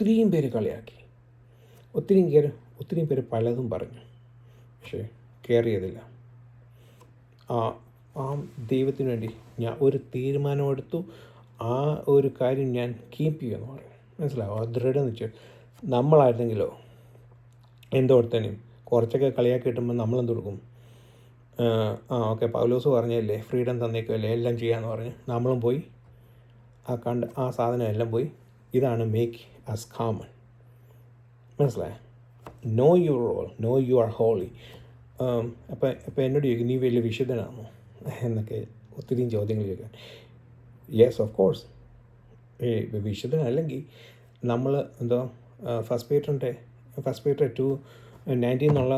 ഒത്തിരിയും പേര് കളിയാക്കി, ഒത്തിരിയും പേര് പലതും പറഞ്ഞു. പക്ഷേ കെയർ ചെയ്തില്ല. ആ ദൈവത്തിന് വേണ്ടി ഞാൻ ഒരു തീരുമാനമെടുത്തു. ആ ഒരു കാര്യം ഞാൻ കീപ്പ് ചെയ്യുമെന്ന് പറയും. മനസ്സിലാവും? ആ ദൃഢം വെച്ച് നമ്മളായിരുന്നെങ്കിലോ എന്തോടത്തേനും കുറച്ചൊക്കെ കളിയാക്കി കിട്ടുമ്പോൾ നമ്മളെന്ത് കൊടുക്കും? ഓക്കെ, പൗലോസ് പറഞ്ഞല്ലേ, ഫ്രീഡം തന്നേക്കുമല്ലേ, എല്ലാം ചെയ്യാമെന്ന് പറഞ്ഞ് നമ്മളും പോയി ആ സാധനം എല്ലാം പോയി. ഇതാണ് മേക്ക് അസ് കാമൺ. മനസ്സിലായോ? Know your role, know you are holy. അപ്പം എന്നോട് ചോദിക്കും, നീ വലിയ വിശുദ്ധനാണോ എന്നൊക്കെ ഒത്തിരിയും ചോദ്യങ്ങൾ ചോദിക്കാൻ. Yes, of course. വിശുദ്ധനല്ലെങ്കിൽ നമ്മൾ ഫസ്റ്റ് പീറ്റർ 2:19 എന്നുള്ള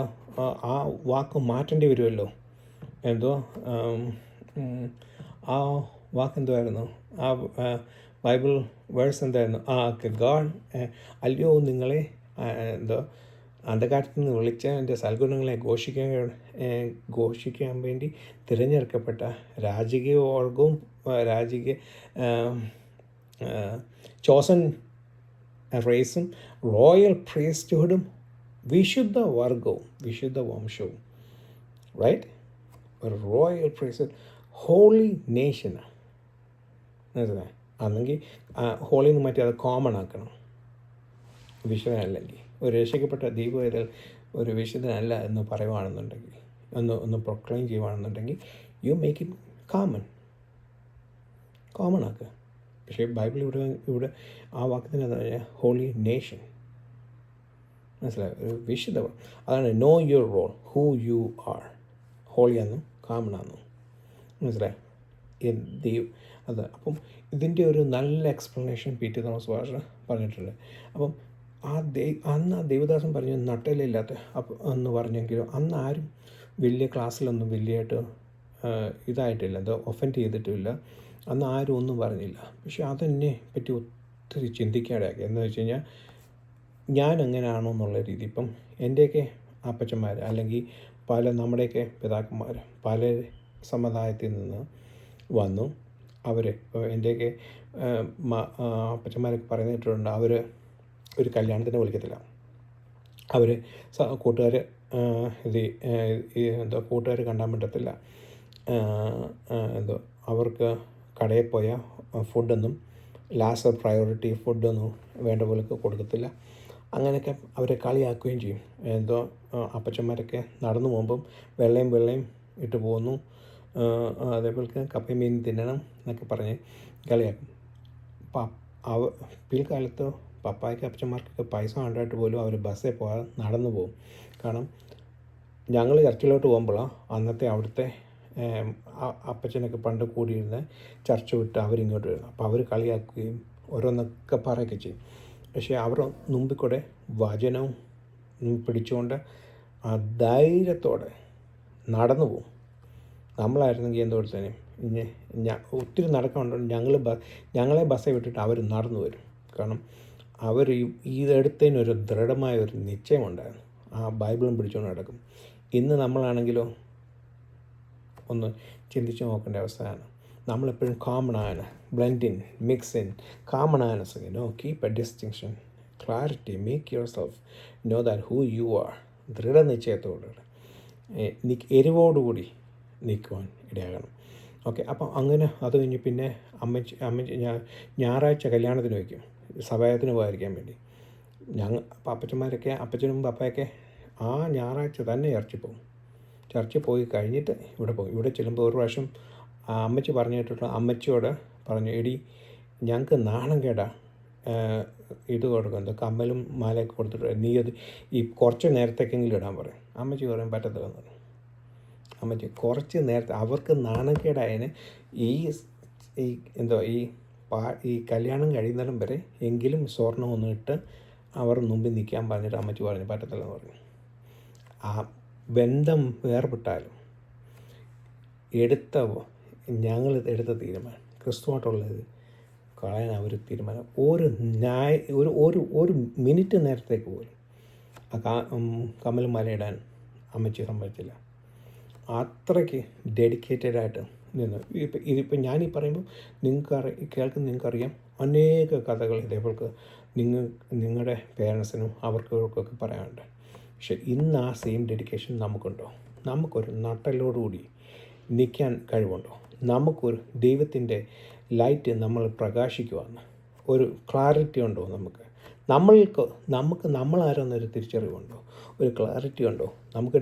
ആ വാക്ക് മാറ്റേണ്ടി വരുമല്ലോ. ആ വാക്ക് എന്തുമായിരുന്നു? ആ ബൈബിൾ വേഴ്സ് എന്തായിരുന്നു? ഗാഡ് അല്ലയോ നിങ്ങളെ അന്ധകാരത്തിൽ നിന്ന് വിളിച്ച എൻ്റെ സൽഗുണങ്ങളെ ഘോഷിക്കാൻ വേണ്ടി തിരഞ്ഞെടുക്കപ്പെട്ട രാജകീയ വർഗവും ചോസൻ റേസും റോയൽ പ്രീസ്റ്റ്ഹുഡും വിശുദ്ധ വർഗവും വിശുദ്ധ വംശവും. റൈറ്റ്? ഒരു റോയൽ പ്രീസ്റ്റ്ഹുഡ്, ഹോളി നേഷനാണ്. മനസ്സിലായി? അന്നെങ്കിൽ ഹോളിന്ന് മാറ്റി അത് കോമൺ ആക്കണം. വിശുദ്ധനല്ലെങ്കിൽ, ഒരു രക്ഷിക്കപ്പെട്ട ദൈവവേദൽ ഒരു വിശുദ്ധനല്ല എന്ന് പറയുകയാണെന്നുണ്ടെങ്കിൽ, ഒന്ന് പ്രൊക്ലെയിം ചെയ്യുകയാണെന്നുണ്ടെങ്കിൽ, യു മേക്ക് ഇറ്റ് കോമൺ ആക്കുക. പക്ഷേ ബൈബിൾ ഇവിടെ ആ വാക്കിന് എന്താ പറഞ്ഞാൽ? Holy nation. മനസ്സിലായോ? ഒരു വിശുദ്ധ. അതാണ് know your role, who you are. ഹോളിയാണെന്നും കോമൺ ആണെന്നും. മനസ്സിലായോ? അപ്പം ഇതിൻ്റെ ഒരു നല്ല explanation P T Thomas pastor പറഞ്ഞിട്ടുണ്ട്. അപ്പം അന്ന് ആ ദേവദാസൻ പറഞ്ഞു നട്ടലില്ലാത്ത എന്ന് പറഞ്ഞെങ്കിലും അന്ന് ആരും വലിയ ക്ലാസ്സിലൊന്നും വലിയായിട്ട് ഇതായിട്ടില്ല, ഒഫൻഡ് ചെയ്തിട്ടുമില്ല. അന്ന് ആരും ഒന്നും പറഞ്ഞില്ല. പക്ഷെ അതെന്നെ പറ്റി ഒത്തിരി ചിന്തിക്കാനിടയാക്കി. എന്ന് വെച്ച് കഴിഞ്ഞാൽ ഞാൻ എങ്ങനെയാണോ എന്നുള്ള രീതി. ഇപ്പം എൻ്റെയൊക്കെ അപ്പച്ചന്മാർ അല്ലെങ്കിൽ നമ്മുടെയൊക്കെ പിതാക്കന്മാർ പല സമുദായത്തിൽ നിന്ന് വന്നു. അവർ ഇപ്പോൾ എൻ്റെയൊക്കെ അപ്പച്ചന്മാരൊക്കെ പറഞ്ഞിട്ടുണ്ട്, അവർ ഒരു കല്യാണത്തിന് വിളിക്കത്തില്ല. അവർ കൂട്ടുകാർ കൂട്ടുകാർ കണ്ടാൻ പറ്റത്തില്ല. അവർക്ക് കടയിൽ പോയാൽ ഫുഡൊന്നും ലാസ്റ്റ് പ്രയോറിറ്റി ഫുഡൊന്നും വേണ്ട പോലെ കൊടുക്കത്തില്ല. അങ്ങനെയൊക്കെ അവരെ കളിയാക്കുകയും ചെയ്യും. അപ്പച്ചന്മാരൊക്കെ നടന്നു പോകുമ്പം വെള്ളയും ഇട്ട് പോകുന്നു. അതേപോലെ കപ്പയും മീൻ തിന്നണം എന്നൊക്കെ പറഞ്ഞ് കളിയാക്കും. പിൽക്കാലത്ത് പപ്പായ്ക്ക് അപ്പച്ചന്മാർക്കൊക്കെ പൈസ ഉണ്ടായിട്ട് പോലും അവർ ബസ്സിൽ പോകാതെ നടന്നു പോകും. കാരണം ഞങ്ങൾ ചർച്ചിലോട്ട് പോകുമ്പോഴാണ് അന്നത്തെ അവിടുത്തെ അപ്പച്ചനൊക്കെ പണ്ട് കൂടിയിരുന്ന ചർച്ച വിട്ട് അവരിങ്ങോട്ട് വരുന്നത്. അപ്പോൾ അവർ കളിയാക്കുകയും ഓരോന്നൊക്കെ പറയുകയൊക്കെ ചെയ്യും. പക്ഷേ അവർ മുമ്പിൽ കൂടെ വചനവും പിടിച്ചുകൊണ്ട് ആ ധൈര്യത്തോടെ നടന്നു പോകും. നമ്മളായിരുന്നെങ്കിൽ എന്തോടത്തേനും ഒത്തിരി നടക്കാനുണ്ട്. ഞങ്ങളെ ബസ്സെ വിട്ടിട്ട് അവർ നടന്നു വരും. കാരണം അവർ ഇതെടുത്തതിനൊരു ദൃഢമായ ഒരു നിശ്ചയമുണ്ടായിരുന്നു. ആ ബൈബിളും പിടിച്ചുകൊണ്ട് നടക്കും. ഇന്ന് നമ്മളാണെങ്കിലോ ഒന്ന് ചിന്തിച്ച് നോക്കേണ്ട അവസ്ഥയാണ്. നമ്മളെപ്പോഴും കോമൺ ആണ്, blend in, mix in, common ആണ്. Keep a distinction, clarity, make yourself know that who you are. ദൃഢനിശ്ചയത്തോടുകൂടി എരിവോടുകൂടി നിൽക്കുവാൻ ഇടയാകണം. ഓക്കെ, അപ്പം അങ്ങനെ അത് കഴിഞ്ഞ് പിന്നെ അമ്മച്ചി ഞായറാഴ്ച കല്യാണത്തിന് വയ്ക്കും, സഭായത്തിന് പോകാതിരിക്കാൻ വേണ്ടി. അപ്പച്ചനും പപ്പയൊക്കെ ആ ഞായറാഴ്ച തന്നെ ചർച്ചിൽ പോയി കഴിഞ്ഞിട്ട് ഇവിടെ ചെല്ലുമ്പോൾ ഒരു പ്രാവശ്യം അമ്മച്ചി പറഞ്ഞിട്ട് അമ്മച്ചിയോട് പറഞ്ഞു, എടി ഞങ്ങൾക്ക് നാണം കേടാ ഇത് കൊടുക്കുന്നത്, കമ്മലും മാലയൊക്കെ കൊടുത്തിട്ട് നീ അത് ഈ കുറച്ച് നേരത്തേക്കെങ്കിലും ഇടാൻ പറയും. അമ്മച്ചി പറയും പറ്റത്തില്ലെന്ന് പറഞ്ഞു. അമ്മച്ചി കുറച്ച് നേരത്തെ അവർക്ക് നാണക്കേടായതിന് ഈ കല്യാണം കഴിയുന്നിടം വരെ എങ്കിലും സ്വർണ്ണമൊന്നും ഇട്ട് അവർ മുമ്പിൽ നിൽക്കാൻ പറഞ്ഞിട്ട് അമ്മച്ചി പറഞ്ഞു പറ്റത്തില്ലെന്ന് പറഞ്ഞു. ആ ബന്ധം വേർപെട്ടാലും ഞങ്ങൾ എടുത്ത തീരുമാനം ക്രിസ്തുവായിട്ടുള്ളത് കളയാൻ അവർ തീരുമാനം ഒരു മിനിറ്റ് നേരത്തേക്ക് പോലും കമ്മലും മലയിടാൻ അമ്മച്ചി സമ്മതിച്ചില്ല. അത്രയ്ക്ക് ഡെഡിക്കേറ്റഡായിട്ട് നിന്ന്. ഇതിപ്പോൾ ഞാനീ പറയുമ്പോൾ നിങ്ങൾക്കറിയാം, അനേക കഥകൾ ഇതേപോലെ നിങ്ങളുടെ പേരൻസിനും അവർക്കൊക്കെ പറയാനുണ്ട്. പക്ഷെ ഇന്ന് ആ സെയിം ഡെഡിക്കേഷൻ നമുക്കുണ്ടോ? നമുക്കൊരു നട്ടലോടുകൂടി നിൽക്കാൻ കഴിവുണ്ടോ? നമുക്കൊരു ദൈവത്തിൻ്റെ ലൈറ്റ് നമ്മൾ പ്രകാശിക്കുവാണ്, ഒരു ക്ലാരിറ്റി ഉണ്ടോ നമുക്ക് നമ്മളാരെന്നൊരു തിരിച്ചറിവുണ്ടോ? ഒരു ക്ലാരിറ്റി ഉണ്ടോ? നമുക്ക്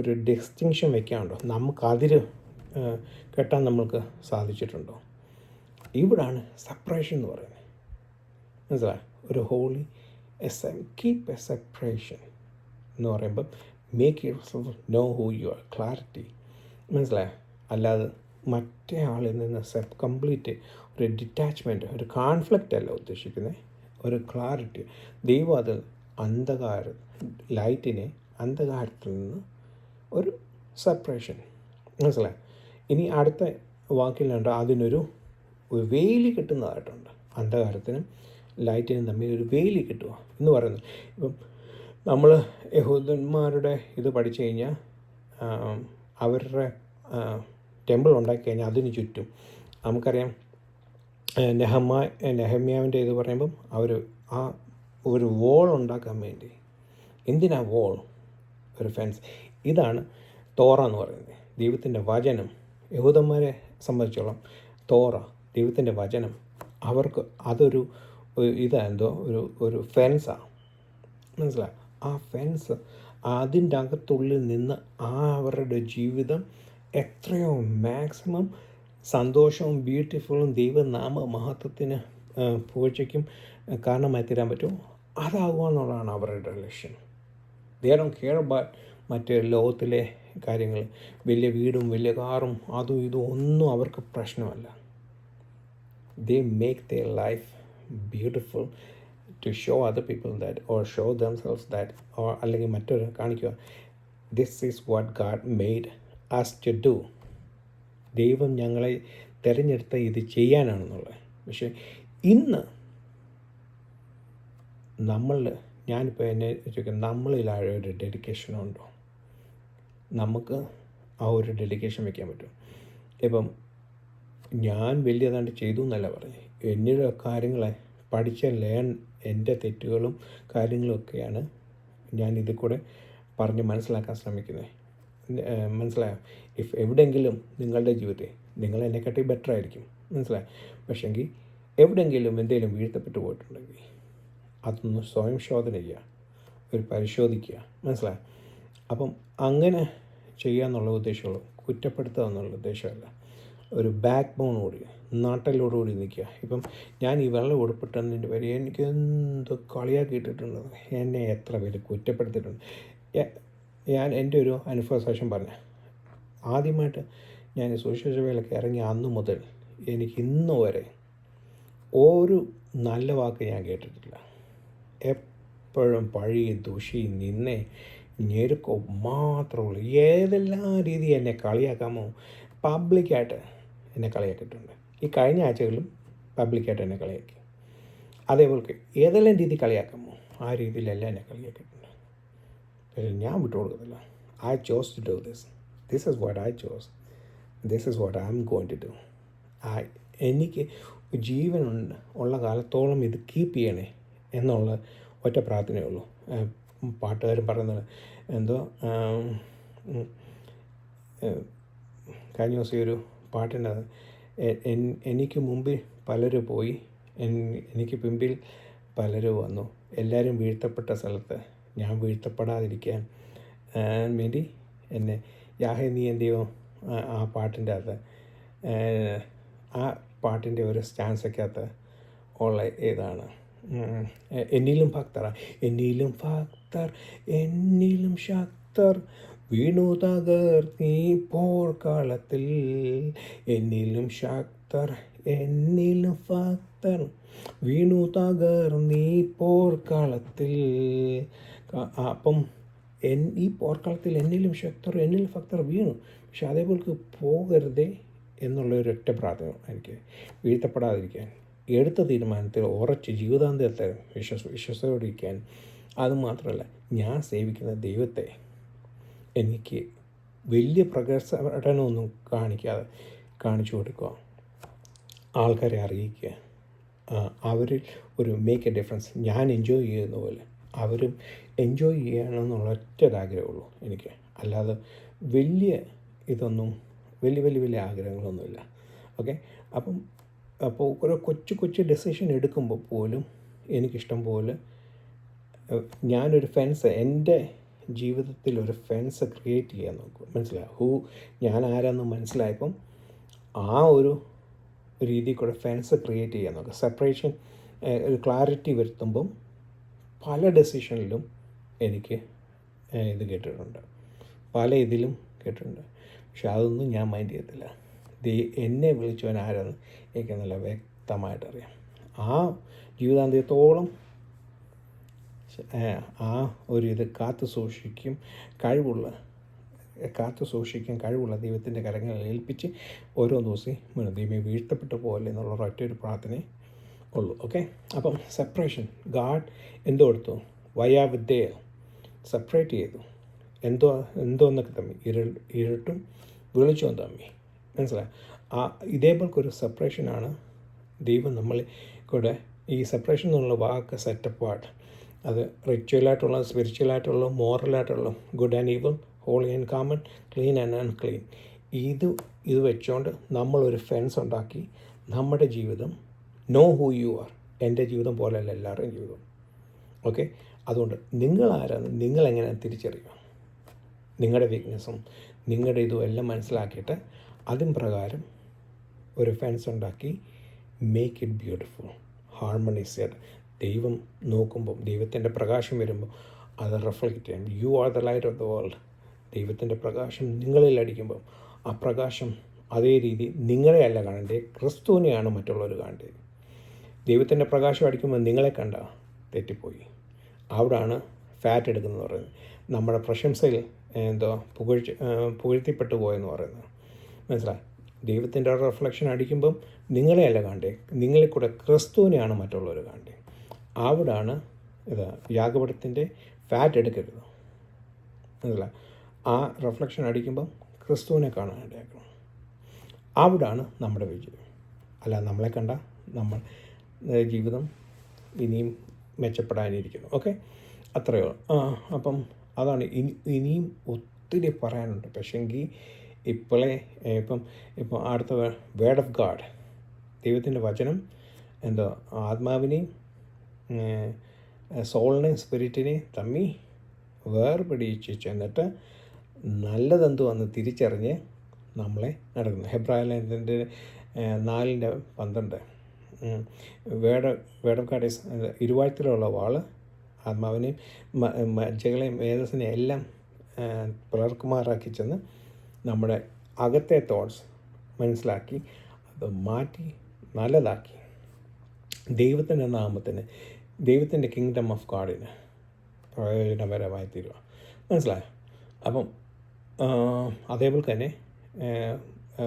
ഒരു ഡിസ്റ്റിങ്ഷൻ വെക്കാനുണ്ടോ? നമുക്കതിര് കെട്ടാൻ നമ്മൾക്ക് സാധിച്ചിട്ടുണ്ടോ? ഇവിടാണ് സെപ്പറേഷൻ എന്ന് പറയുന്നത്. മനസ്സിലായി? ഒരു ഹോളി കീപ്പ് എ സെപ്പറേഷൻ എന്ന് പറയുമ്പം make your know who you R, clarity. മനസ്സിലായോ? അല്ലാതെ മറ്റേ ആളിൽ നിന്ന് കംപ്ലീറ്റ് ഒരു ഡിറ്റാച്ച്മെൻറ്റ്, ഒരു കോൺഫ്ലിക്റ്റ് അല്ല ഉദ്ദേശിക്കുന്നത്, ഒരു ക്ലാരിറ്റി. ദൈവം അത് ലൈറ്റിനെ അന്ധകാരത്തിൽ നിന്ന് ഒരു സെപ്പറേഷൻ. മനസ്സിലായി? ഇനി അടുത്ത വാക്കിലുണ്ട് അതിനൊരു വേലി കിട്ടുന്നതായിട്ടുണ്ട്. അന്ധകാരത്തിനും ലൈറ്റിനും തമ്മിൽ ഒരു വേലി കിട്ടുക എന്ന് പറയുന്നത്. ഇപ്പം നമ്മൾ യഹൂദന്മാരുടെ ഇത് പഠിച്ചു കഴിഞ്ഞാൽ അവരുടെ ടെമ്പിൾ ഉണ്ടാക്കി കഴിഞ്ഞാൽ അതിന് ചുറ്റും നമുക്കറിയാം, നെഹമ്യാവിൻ്റെ ഇത് പറയുമ്പം അവർ ആ ഒരു വോൾ ഉണ്ടാക്കാൻ വേണ്ടി, എന്തിനാ വോൾ, ഒരു ഫെൻസ്. ഇതാണ് തോറ എന്ന് പറയുന്നത്, ദൈവത്തിൻ്റെ വചനം. യഹൂദന്മാരെ സംബന്ധിച്ചോളം തോറ, ദൈവത്തിൻ്റെ വചനം, അവർക്ക് അതൊരു ഒരു ഫെൻസാണ്. മനസ്സിലായി? ആ ഫെൻസ്, അതിൻ്റെ അകത്തുള്ളിൽ നിന്ന് അവരുടെ ജീവിതം എത്രയോ മാക്സിമം സന്തോഷവും ബ്യൂട്ടിഫുള്ളും ദൈവനാമ മഹത്വത്തിന് പുകഴ്ചയ്ക്കും കാരണമായി തീരാൻ പറ്റുമോ അതാകുക എന്നുള്ളതാണ് അവരുടെ ലക്ഷ്യം. ദേ ഡോണ്ട് കെയർ അബൌട്ട് മറ്റ് ലോകത്തിലെ കാര്യങ്ങൾ, വലിയ വീടും വലിയ കാറും അതും ഇതും ഒന്നും അവർക്ക് പ്രശ്നമല്ല. They make their life beautiful to show other people that, or show themselves that, or അല്ലെങ്കിൽ മറ്റൊരു കാണിക്കുക, this is what God made us to do. ദൈവം ഞങ്ങളെ തിരഞ്ഞെടുത്ത ഇത് ചെയ്യാനാണെന്നുള്ളത്. പക്ഷേ ഇന്ന് ഞാനിപ്പോൾ എന്നെ ചോദിക്കാം, നമ്മളിൽ ആ ഒരു ഡെഡിക്കേഷൻ ഉണ്ടോ? നമുക്ക് ആ ഒരു ഡെഡിക്കേഷൻ വയ്ക്കാൻ പറ്റും. ഇപ്പം ഞാൻ വലിയതാണ്ട് ചെയ്തു എന്നല്ല പറഞ്ഞു, എന്നിലെ കാര്യങ്ങളെ പഠിച്ച എൻ്റെ തെറ്റുകളും കാര്യങ്ങളും ഒക്കെയാണ് ഞാൻ ഇതിൽ കൂടെ പറഞ്ഞ് മനസ്സിലാക്കാൻ ശ്രമിക്കുന്നത്. മനസ്സിലായോ? എവിടെയെങ്കിലും നിങ്ങളുടെ ജീവിതത്തിൽ നിങ്ങൾ എന്നെക്കാട്ടി ബെറ്റർ ആയിരിക്കും, മനസ്സിലായോ? പക്ഷെങ്കിൽ എവിടെയെങ്കിലും എന്തെങ്കിലും വീഴ്ത്തപ്പെട്ടു പോയിട്ടുണ്ടെങ്കിൽ അതൊന്ന് സ്വയം ശോധന ചെയ്യുക, ഒരു പരിശോധിക്കുക. മനസ്സിലായോ? അപ്പം അങ്ങനെ ചെയ്യുക എന്നുള്ള ഉദ്ദേശമുള്ളൂ, കുറ്റപ്പെടുത്തുക എന്നുള്ള ഉദ്ദേശമല്ല. ഒരു ബാക്ക് ബോണോടി, നാട്ടിലോടുകൂടി നിൽക്കുക. ഇപ്പം ഞാൻ ഈ വെള്ളം ഉടുപ്പിട്ടതിൻ്റെ പേര് എനിക്ക് എന്ത് കളിയാക്കിയിട്ടിട്ടുണ്ട്, എന്നെ എത്ര പേര് കുറ്റപ്പെടുത്തിയിട്ടുണ്ട്. ഞാൻ എൻ്റെ ഒരു അനുഭവശേഷം പറഞ്ഞ, ആദ്യമായിട്ട് ഞാൻ സുവിശേഷ വേലയ്ക്ക് ഇറങ്ങി അന്ന് മുതൽ എനിക്ക് ഇന്ന് വരെ ഒരു നല്ല വാക്ക് ഞാൻ കേട്ടിട്ടില്ല. എപ്പോഴും പഴി, ദുഷി, നിന്നെ, ഞെരുക്കോ മാത്രമുള്ളൂ. ഏതെല്ലാം രീതി എന്നെ കളിയാക്കാമോ പബ്ലിക്കായിട്ട് എന്നെ കളിയാക്കിയിട്ടുണ്ട്. ഈ കഴിഞ്ഞ ആഴ്ചകളിലും പബ്ലിക്കായിട്ട് എന്നെ കളിയാക്കി. അതേപോലെ ഏതെല്ലാം രീതി കളിയാക്കാമോ ആ രീതിയിലെല്ലാം എന്നെ കളിയാക്കിയിട്ടുണ്ട്. ഞാൻ വിട്ടുകൊടുക്കത്തില്ല. I chose to do this is what I chose, this is what I'm going to do. എനിക്ക് ജീവനുണ്ട് ഉള്ള കാലത്തോളം ഇത് കീപ്പ് ചെയ്യണേ എന്നുള്ള ഒറ്റ പ്രാർത്ഥനയേ ഉള്ളൂ. പാട്ടുകാരും പറയുന്നത് എന്തോ, കഴിഞ്ഞ ദിവസം ഒരു പാട്ടുണ്ട്, എനിക്ക് മുമ്പിൽ പലരും പോയി, എനിക്ക് പിമ്പിൽ പലരും വന്നു, എല്ലാവരും വീഴ്ത്തപ്പെട്ട സ്ഥലത്ത് ഞാൻ വീഴ്ത്തപ്പെടാതിരിക്കാൻ വേണ്ടി എന്നെ യാഹേ നീ എന്തെയോ, ആ പാട്ടിൻ്റെ അകത്ത്, ആ പാട്ടിൻ്റെ ഒരു സ്റ്റാൻസയ്ക്കകത്ത് ഉള്ള ഏതാണ്, എന്നിലും ഭക്തർ, എന്നിലും ഭക്തർ, എന്നിലും ശക്തർ വീണു തകർന്നീ പോർക്കളത്തിൽ, എന്നിലും ശക്തർ, എന്നിലും ഭക്തർ വീണു തകർന്നീ പോർക്കളത്തിൽ. അപ്പം ഈ പോർക്കളത്തിൽ എന്നിലും ശക്തർ, എന്നിലും ഭക്തർ വീണു. പക്ഷെ അതേപോലെ പോകരുതേ എന്നുള്ള ഒരൊറ്റ പ്രാർത്ഥന എനിക്ക്, വീഴ്ത്തപ്പെടാതിരിക്കാൻ, എടുത്ത തീരുമാനത്തിൽ ഉറച്ച് ജീവിതാന്ത്യത്തെ വിശ്വസയോടിരിക്കാൻ. അതുമാത്രമല്ല, ഞാൻ സേവിക്കുന്ന ദൈവത്തെ എനിക്ക് വലിയ പ്രകടനമൊന്നും കാണിക്കാതെ കാണിച്ചു കൊടുക്കുക, ആൾക്കാരെ അറിയിക്കുക. അവരിൽ ഒരു മേക്ക് എ ഡിഫറൻസ്. ഞാൻ എൻജോയ് ചെയ്യുന്ന പോലെ അവരും എൻജോയ് ചെയ്യണമെന്നുള്ള ഒറ്റൊരാഗ്രഹമുള്ളൂ എനിക്ക്. അല്ലാതെ വലിയ ഇതൊന്നും വലിയ ആഗ്രഹങ്ങളൊന്നുമില്ല. ഓക്കെ. അപ്പോൾ ഓരോ കൊച്ചു ഡെസിഷൻ എടുക്കുമ്പോൾ പോലും എനിക്കിഷ്ടം പോലെ ഞാനൊരു ഫെൻസ് എൻ്റെ ജീവിതത്തിൽ ഒരു ഫെൻസ് ക്രിയേറ്റ് ചെയ്യാൻ നോക്കും. മനസ്സിലായി ഞാൻ ആരാന്ന് മനസ്സിലായപ്പം ആ ഒരു രീതിയിൽ കൂടെ ഫെൻസ് ക്രിയേറ്റ് ചെയ്യാൻ നോക്കുക. സെപ്പറേഷൻ ഒരു ക്ലാരിറ്റി വരുത്തുമ്പം പല ഡെസിഷനിലും എനിക്ക് ഇത് കേട്ടിട്ടുണ്ട്, പല ഇതിലും കേട്ടിട്ടുണ്ട്. പക്ഷെ അതൊന്നും ഞാൻ മൈൻഡ് ചെയ്യത്തില്ല. എന്നെ വിളിച്ചവൻ ആരാന്ന് എനിക്ക് നല്ല വ്യക്തമായിട്ടറിയാം. ആ ജീവിതാന്ത്യത്തോളം ആ ഒരു ഇത് കാത്തു സൂക്ഷിക്കാൻ കഴിവുള്ള ദൈവത്തിൻ്റെ കരങ്ങളിൽ ഏൽപ്പിച്ച് ഓരോ ദിവസവും ദൈവം വീഴ്ത്തപ്പെട്ടു പോലെ എന്നുള്ള ഒറ്റൊരു പ്രാർത്ഥനയെ ഉള്ളൂ. ഓക്കെ. അപ്പം സെപ്പറേഷൻ ഗാഡ് എന്തോ എടുത്തു, വയാവിദ്യയെ സെപ്പറേറ്റ് ചെയ്തു. എന്തോന്നൊക്കെ തമ്മി, ഇരുട്ടും വെളിച്ചവും തമ്മി. മനസ്സിലായി? ഇതേപോലൊരു സെപ്പറേഷനാണ് ദൈവം നമ്മളെ കൂടെ. ഈ സെപ്പറേഷൻ എന്നുള്ള വാക്ക് സെറ്റപ്പാർട്ട്, അത് റിച്വലായിട്ടുള്ള, സ്പിരിച്വലായിട്ടുള്ള, മോറലായിട്ടുള്ള, good and evil, holy and common, clean and unclean, ഇത് വെച്ചുകൊണ്ട് നമ്മളൊരു ഫെൻസ് ഉണ്ടാക്കി നമ്മുടെ ജീവിതം നോ ഹൂ യു ആർ. എൻ്റെ ജീവിതം പോലെയല്ല എല്ലാവരുടെയും ജീവിതം. ഓക്കെ. അതുകൊണ്ട് നിങ്ങളാരാണ്, നിങ്ങളെങ്ങനെയാണ് തിരിച്ചറിയുക, നിങ്ങളുടെ വീക്ക്നെസ്സും നിങ്ങളുടെ ഇതും എല്ലാം മനസ്സിലാക്കിയിട്ട് അതിൻ പ്രകാരം ഒരു ഫെൻസ് ഉണ്ടാക്കി മേക്ക് ഇറ്റ് ബ്യൂട്ടിഫുൾ, ഹാർമണൈസ്ഡ്. ദൈവം നോക്കുമ്പം, ദൈവത്തിൻ്റെ പ്രകാശം വരുമ്പോൾ അത് റിഫ്ലക്റ്റ് ചെയ്യും. You are the light of the world. ദൈവത്തിൻ്റെ പ്രകാശം നിങ്ങളിൽ അടിക്കുമ്പം ആ പ്രകാശം അതേ രീതി നിങ്ങളെയല്ല കാണേണ്ടത്, ക്രിസ്തുവിനെയാണ് മറ്റുള്ളവർ കാണേണ്ടത്. ദൈവത്തിൻ്റെ പ്രകാശം അടിക്കുമ്പോൾ നിങ്ങളെ കണ്ട തെറ്റിപ്പോയി. അവിടാണ് ഫാറ്റ് എടുക്കുന്നത് പറയുന്നത്. നമ്മുടെ പ്രശംസയിൽ പുകഴ്ത്തിപ്പെട്ടു പോയെന്ന് പറയുന്നത്. മനസ്സിലായി? ദൈവത്തിൻ്റെ റിഫ്ലക്ഷൻ അടിക്കുമ്പം നിങ്ങളെയല്ല കാണേണ്ടത്, നിങ്ങളിൽ കൂടെ ക്രിസ്തുവിനെയാണ് മറ്റുള്ളവർ കാണേണ്ടത്. അവിടാണ് യാഗപീഠത്തിൻ്റെ ഫാറ്റ് എടുക്കരുത്. മനസ്സിലായി? ആ റിഫ്ലക്ഷൻ അടിക്കുമ്പം ക്രിസ്തുവിനെ കാണാൻ ഇടയാക്കണം. അവിടാണ് നമ്മുടെ വിജയം. അല്ല നമ്മളെ കണ്ട നമ്മൾ ജീവിതം ഇനിയും മെച്ചപ്പെടാനിരിക്കുന്നു. ഓക്കെ. അത്രയോ. അപ്പം അതാണ്. ഇനിയും ഒത്തിരി പറയാനുണ്ട്. പക്ഷേങ്കിൽ ഇപ്പം അടുത്ത വേർഡ് ഓഫ് ഗാഡ്, ദൈവത്തിൻ്റെ വചനം ആത്മാവിനെയും സോളിനെയും സ്പിരിറ്റിനെയും തമ്മി വേർപിടിച്ച് എന്നിട്ട് നല്ലതെന്തുവന്ന് തിരിച്ചറിഞ്ഞ് നമ്മളെ നടക്കുന്നു. ഹെബ്രായ ലേഖനത്തിൻ്റെ 4:12 വേർഡ് ഓഫ് ഗാഡ് ഈസ് ഇരുവാഴ്ത്തിലുള്ള വാള് ആത്മാവിനെയും മജ്ജകളെയും മേധസ്സിനെയും എല്ലാം പിളർക്കുമാറാക്കി ചെന്ന് നമ്മുടെ അകത്തെ തോട്ട്സ് മനസ്സിലാക്കി അത് മാറ്റി നല്ലതാക്കി ദൈവത്തിൻ്റെ നാമത്തിന്, ദൈവത്തിൻ്റെ കിങ്ഡം ഓഫ് ഗാഡിന് പ്രയോജനപരമായി തീരുക. മനസ്സിലായോ? അപ്പം അതേപോലെ തന്നെ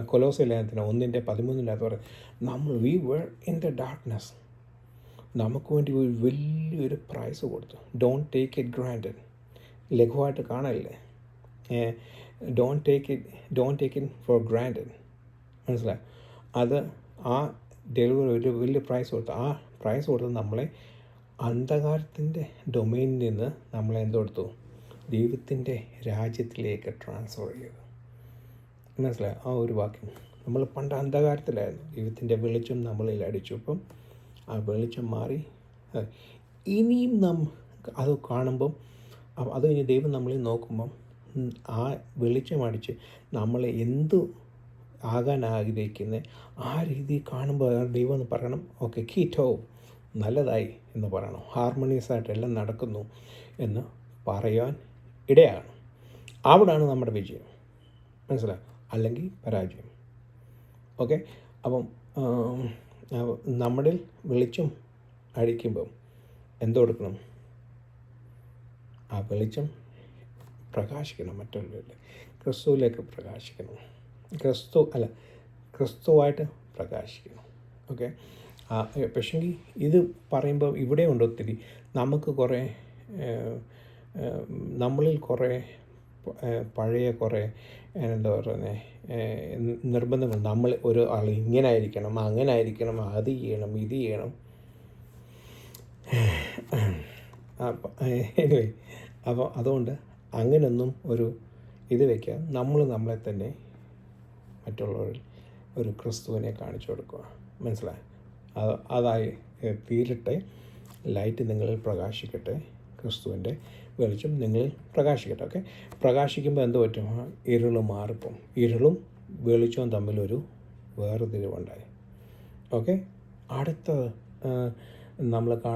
കൊലോസ്യ ലേഖനത്തിന് 1:13 പറയും, we were in the darkness. നമുക്ക് വേണ്ടി ഒരു വലിയൊരു പ്രൈസ് കൊടുത്തു. Don't take it granted. ലഘുവായിട്ട് കാണല്ലേ. Don't take it for granted. മനസ്സിലായി? അത് ആ ഡെലിവറി ഒരു വലിയ പ്രൈസ് കൊടുത്തു. ആ പ്രൈസ് കൊടുത്ത് നമ്മളെ അന്ധകാരത്തിൻ്റെ ഡൊമൈനിൽ നിന്ന് നമ്മളെ എന്തെടുത്തു, ദൈവത്തിൻ്റെ രാജ്യത്തിലേക്ക് ട്രാൻസ്ഫർ ചെയ്തു. മനസ്സിലായി? ആ ഒരു വാക്യം. നമ്മൾ പണ്ട് അന്ധകാരത്തിലായിരുന്നു, ദൈവത്തിൻ്റെ വെളിച്ചം നമ്മളിൽ അടിച്ചു. ഇപ്പം ആ വെളിച്ചം മാറി. ഇനിയും അത് കാണുമ്പം അത് കഴിഞ്ഞ് ദൈവം നമ്മളിൽ നോക്കുമ്പം ആ വെളിച്ചം അടിച്ച് നമ്മളെ എന്തു ആകാൻ ആഗ്രഹിക്കുന്നത് ആ രീതി കാണുമ്പോൾ ദൈവം എന്ന് പറയണം, ഓക്കെ കീറ്റോ നല്ലതായി എന്ന് പറയണം, ഹാർമോണിയസായിട്ട് എല്ലാം നടക്കുന്നു എന്ന് പറയാൻ ഇടയാണ്. അവിടാണ് നമ്മുടെ വിജയം. മനസ്സിലായി? അല്ലെങ്കിൽ പരാജയം. ഓക്കെ. അപ്പം നമ്മളിൽ വെളിച്ചം അടിക്കുമ്പം എന്തോ എടുക്കണം, ആ വെളിച്ചം പ്രകാശിക്കണം, മറ്റുള്ളവരിൽ ക്രിസ്തുവിലേക്ക് പ്രകാശിക്കണം, ക്രിസ്തുവായിട്ട് പ്രകാശിക്കണം. ഓക്കെ. പക്ഷേങ്കിൽ ഇത് പറയുമ്പോൾ ഇവിടെ ഉണ്ട് ഒത്തിരി നമുക്ക് കുറേ നമ്മളിൽ കുറേ പഴയ കുറേ എന്താ പറയുന്നത് നിർബന്ധങ്ങൾ. നമ്മൾ ഒരു ആൾ ഇങ്ങനെ ആയിരിക്കണം, അങ്ങനെ ആയിരിക്കണം, അത് ചെയ്യണം, ഇത് ചെയ്യണം. അപ്പം എനിവേ, അപ്പോൾ അതുകൊണ്ട് അങ്ങനെയൊന്നും ഒരു ഇത് വയ്ക്കുക. നമ്മൾ നമ്മളെ തന്നെ മറ്റുള്ളവരിൽ ഒരു ക്രിസ്തുവിനെ കാണിച്ചു കൊടുക്കുക. മനസ്സിലായി? അതായി തീരട്ടെ. ലൈറ്റ് നിങ്ങളിൽ പ്രകാശിക്കട്ടെ. ക്രിസ്തുവിൻ്റെ വെളിച്ചം നിങ്ങളിൽ പ്രകാശിക്കട്ടെ. ഓക്കെ, പ്രകാശിക്കുമ്പോൾ എന്ത് പറ്റും? ഇരുൾ മാറിപ്പോവും. ഇരുളും വെളിച്ചവും തമ്മിലൊരു വേർതിരിവുണ്ടായി. ഓക്കെ, അടുത്ത നമ്മൾ കാണുന്ന